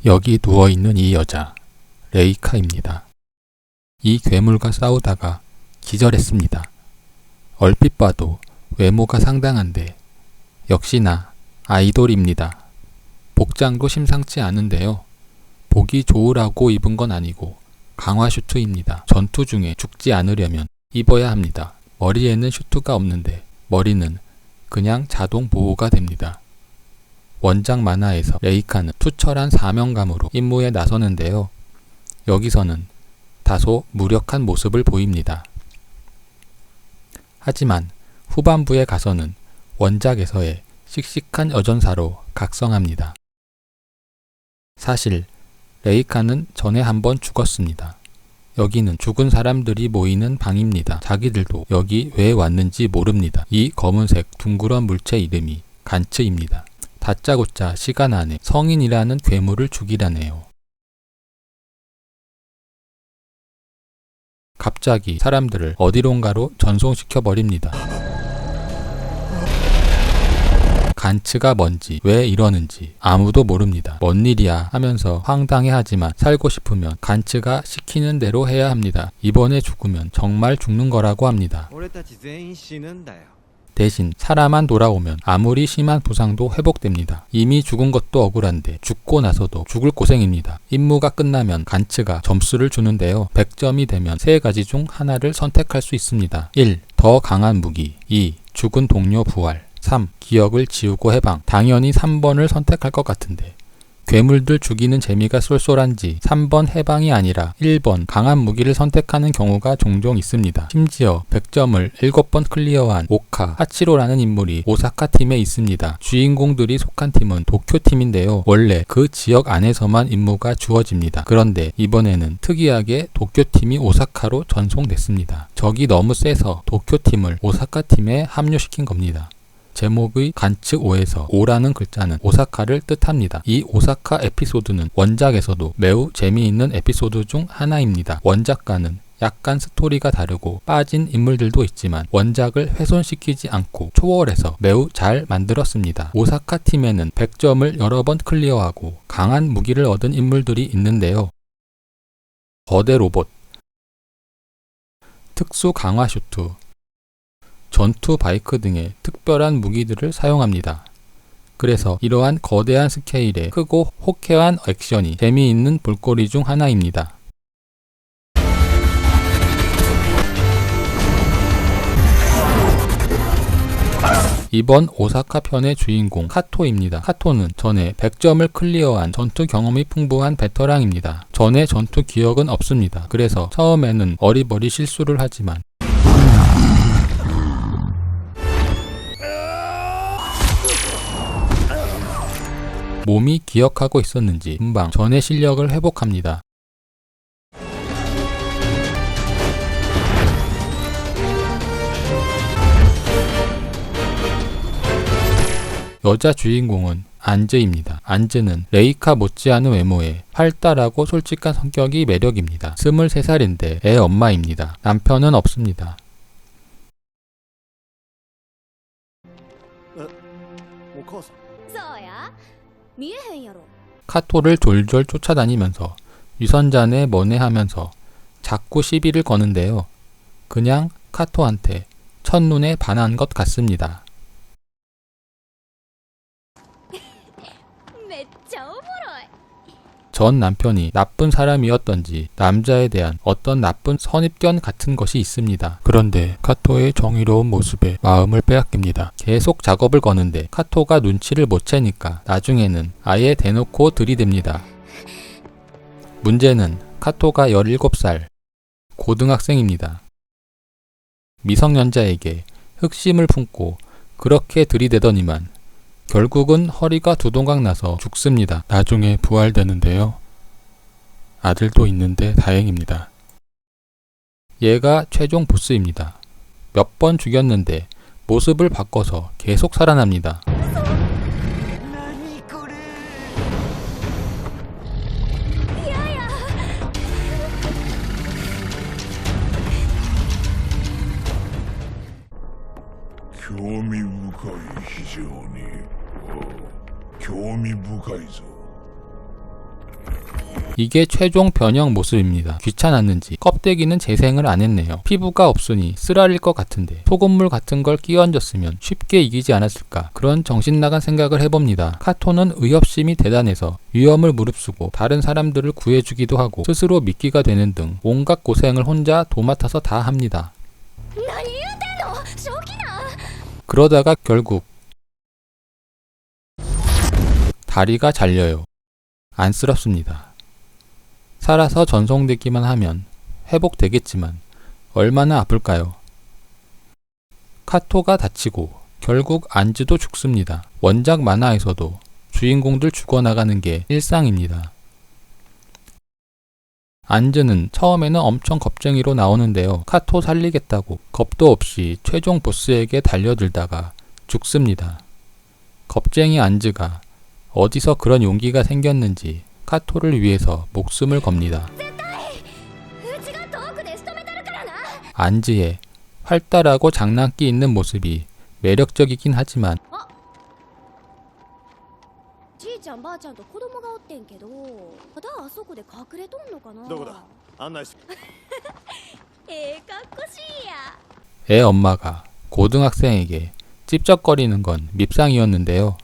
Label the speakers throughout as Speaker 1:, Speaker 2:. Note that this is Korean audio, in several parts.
Speaker 1: 여기 누워있는 이 여자, 레이카입니다. 이 괴물과 싸우다가 기절했습니다. 얼핏 봐도 외모가 상당한데 역시나 아이돌입니다. 복장도 심상치 않은데요. 보기 좋으라고 입은 건 아니고 강화 슈트입니다. 전투 중에 죽지 않으려면 입어야 합니다. 머리에는 슈트가 없는데 머리는 그냥 자동 보호가 됩니다. 원작 만화에서 레이카는 투철한 사명감으로 임무에 나서는데요. 여기서는 다소 무력한 모습을 보입니다. 하지만 후반부에 가서는 원작에서의 씩씩한 여전사로 각성합니다. 사실 레이카는 전에 한번 죽었습니다. 여기는 죽은 사람들이 모이는 방입니다. 자기들도 여기 왜 왔는지 모릅니다. 이 검은색 둥그런 물체 이름이 간츠입니다. 다짜고짜 시간 안에 성인이라는 괴물을 죽이라네요. 갑자기 사람들을 어디론가로 전송시켜버립니다. 간츠가 뭔지 왜 이러는지 아무도 모릅니다. 뭔 일이야 하면서 황당해하지만 살고 싶으면 간츠가 시키는 대로 해야 합니다. 이번에 죽으면 정말 죽는 거라고 합니다. 대신 살아만 돌아오면 아무리 심한 부상도 회복됩니다. 이미 죽은 것도 억울한데 죽고 나서도 죽을 고생입니다. 임무가 끝나면 간츠가 점수를 주는데요. 100점이 되면 3가지 중 하나를 선택할 수 있습니다. 1. 더 강한 무기. 2. 죽은 동료 부활. 3. 기억을 지우고 해방. 당연히 3번을 선택할 것 같은데 괴물들 죽이는 재미가 쏠쏠한지 3번 해방이 아니라 1번 강한 무기를 선택하는 경우가 종종 있습니다. 심지어 100점을 7번 클리어한 오카 하치로라는 인물이 오사카 팀에 있습니다. 주인공들이 속한 팀은 도쿄 팀인데요. 원래 그 지역 안에서만 임무가 주어집니다. 그런데 이번에는 특이하게 도쿄 팀이 오사카로 전송됐습니다. 적이 너무 세서 도쿄 팀을 오사카 팀에 합류시킨 겁니다. 제목의 간츠 5에서 5라는 글자는 오사카를 뜻합니다. 이 오사카 에피소드는 원작에서도 매우 재미있는 에피소드 중 하나입니다. 원작과는 약간 스토리가 다르고 빠진 인물들도 있지만 원작을 훼손시키지 않고 초월해서 매우 잘 만들었습니다. 오사카 팀에는 100점을 여러 번 클리어하고 강한 무기를 얻은 인물들이 있는데요. 거대 로봇, 특수 강화 슈트, 전투 바이크 등의 특별한 무기들을 사용합니다. 그래서 이러한 거대한 스케일의 크고 호쾌한 액션이 재미있는 볼거리 중 하나입니다. 이번 오사카 편의 주인공 카토입니다. 카토는 전에 100점을 클리어한 전투 경험이 풍부한 베테랑입니다. 전에 전투 기억은 없습니다. 그래서 처음에는 어리버리 실수를 하지만 몸이 기억하고 있었는지 금방 전의 실력을 회복합니다. 여자 주인공은 안즈입니다. 안즈는 레이카 못지않은 외모에 활달하고 솔직한 성격이 매력입니다. 23살인데 애 엄마입니다. 남편은 없습니다. 카토를 졸졸 쫓아다니면서 유선잔에 mon해하면서 자꾸 시비를 거는데요. 그냥 카토한테 첫눈에 반한 것 같습니다. 전 남편이 나쁜 사람이었던지 남자에 대한 어떤 나쁜 선입견 같은 것이 있습니다. 그런데 카토의 정의로운 모습에 마음을 빼앗깁니다. 계속 작업을 거는데 카토가 눈치를 못 채니까 나중에는 아예 대놓고 들이댑니다. 문제는 카토가 17살 고등학생입니다. 미성년자에게 흑심을 품고 그렇게 들이대더니만 결국은 허리가 두동강 나서 죽습니다. 나중에 부활되는데요. 아들도 있는데 다행입니다. 얘가 최종 보스입니다. 몇 번 죽였는데 모습을 바꿔서 계속 살아납니다. 이게 최종 변형 모습입니다. 귀찮았는지 껍데기는 재생을 안 했네요. 피부가 없으니 쓰라릴 것 같은데 소금물 같은 걸 끼얹었으면 쉽게 이기지 않았을까, 그런 정신나간 생각을 해봅니다. 카토는 의협심이 대단해서 위험을 무릅쓰고 다른 사람들을 구해주기도 하고 스스로 미끼가 되는 등 온갖 고생을 혼자 도맡아서 다 합니다. 그러다가 결국 다리가 잘려요. 안쓰럽습니다. 살아서 전송되기만 하면 회복되겠지만 얼마나 아플까요? 카토가 다치고 결국 안즈도 죽습니다. 원작 만화에서도 주인공들 죽어나가는 게 일상입니다. 안즈는 처음에는 엄청 겁쟁이로 나오는데요. 카토 살리겠다고 겁도 없이 최종 보스에게 달려들다가 죽습니다. 겁쟁이 안즈가 어디서 그런 용기가 생겼는지 카토를 위해서 목숨을 겁니다. 안즈의 활달하고 장난기 있는 모습이 매력적이긴 하지만 애 엄마가 고등학생에게 찝쩍거리는 건 밉상이었는데요.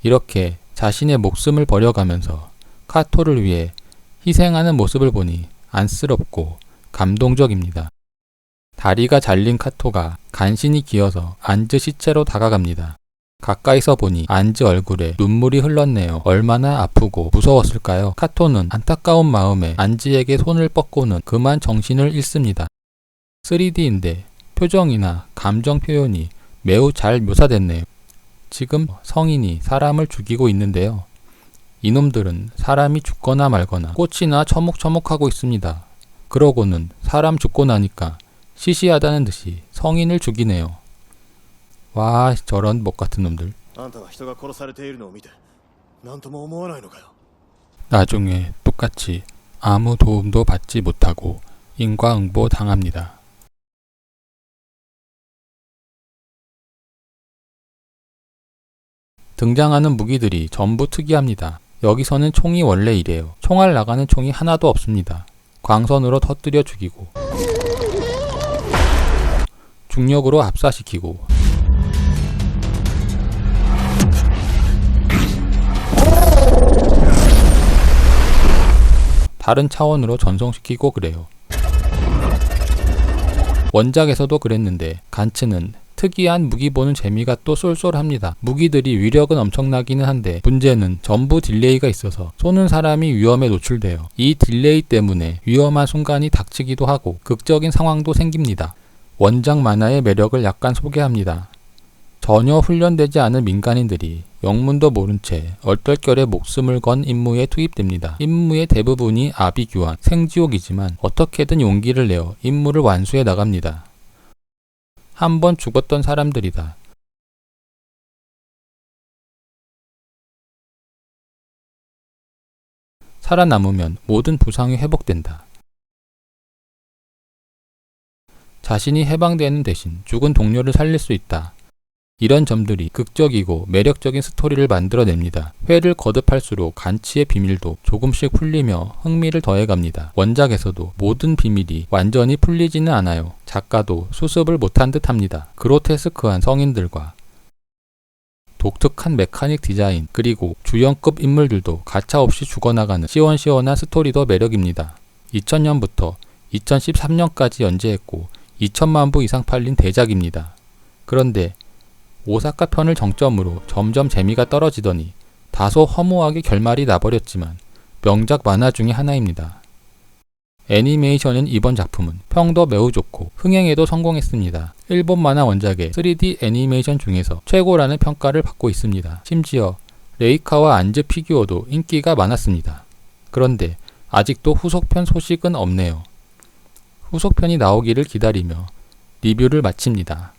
Speaker 1: 이렇게 자신의 목숨을 버려가면서 카토를 위해 희생하는 모습을 보니 안쓰럽고 감동적입니다. 다리가 잘린 카토가 간신히 기어서 안즈 시체로 다가갑니다. 가까이서 보니 안즈 얼굴에 눈물이 흘렀네요. 얼마나 아프고 무서웠을까요? 카토는 안타까운 마음에 안즈에게 손을 뻗고는 그만 정신을 잃습니다. 3D인데 표정이나 감정 표현이 매우 잘 묘사됐네요. 지금 성인이 사람을 죽이고 있는데요. 이놈들은 사람이 죽거나 말거나 꽃이나 처목처목하고 있습니다. 그러고는 사람 죽고 나니까 시시하다는 듯이 성인을 죽이네요. 와, 저런 못같은 놈들. 나중에 똑같이 아무 도움도 받지 못하고 인과응보 당합니다. 등장하는 무기들이 전부 특이합니다. 여기서는 총이 원래 이래요. 총알 나가는 총이 하나도 없습니다. 광선으로 터뜨려 죽이고 중력으로 압사시키고 다른 차원으로 전송시키고 그래요. 원작에서도 그랬는데 간츠는 특이한 무기 보는 재미가 또 쏠쏠합니다. 무기들이 위력은 엄청나기는 한데 문제는 전부 딜레이가 있어서 쏘는 사람이 위험에 노출돼요. 이 딜레이 때문에 위험한 순간이 닥치기도 하고 극적인 상황도 생깁니다. 원작 만화의 매력을 약간 소개합니다. 전혀 훈련되지 않은 민간인들이 영문도 모른 채 얼떨결에 목숨을 건 임무에 투입됩니다. 임무의 대부분이 아비규환, 생지옥이지만 어떻게든 용기를 내어 임무를 완수해 나갑니다. 한 번 죽었던 사람들이다. 살아남으면 모든 부상이 회복된다. 자신이 해방되는 대신 죽은 동료를 살릴 수 있다. 이런 점들이 극적이고 매력적인 스토리를 만들어냅니다. 회를 거듭할수록 간치의 비밀도 조금씩 풀리며 흥미를 더해갑니다. 원작에서도 모든 비밀이 완전히 풀리지는 않아요. 작가도 수습을 못한 듯 합니다. 그로테스크한 성인들과 독특한 메카닉 디자인, 그리고 주연급 인물들도 가차없이 죽어나가는 시원시원한 스토리도 매력입니다. 2000년부터 2013년까지 연재했고 2천만 부 이상 팔린 대작입니다. 그런데 오사카 편을 정점으로 점점 재미가 떨어지더니 다소 허무하게 결말이 나버렸지만 명작 만화 중에 하나입니다. 애니메이션인 이번 작품은 평도 매우 좋고 흥행에도 성공했습니다. 일본 만화 원작의 3D 애니메이션 중에서 최고라는 평가를 받고 있습니다. 심지어 레이카와 안즈 피규어도 인기가 많았습니다. 그런데 아직도 후속편 소식은 없네요. 후속편이 나오기를 기다리며 리뷰를 마칩니다.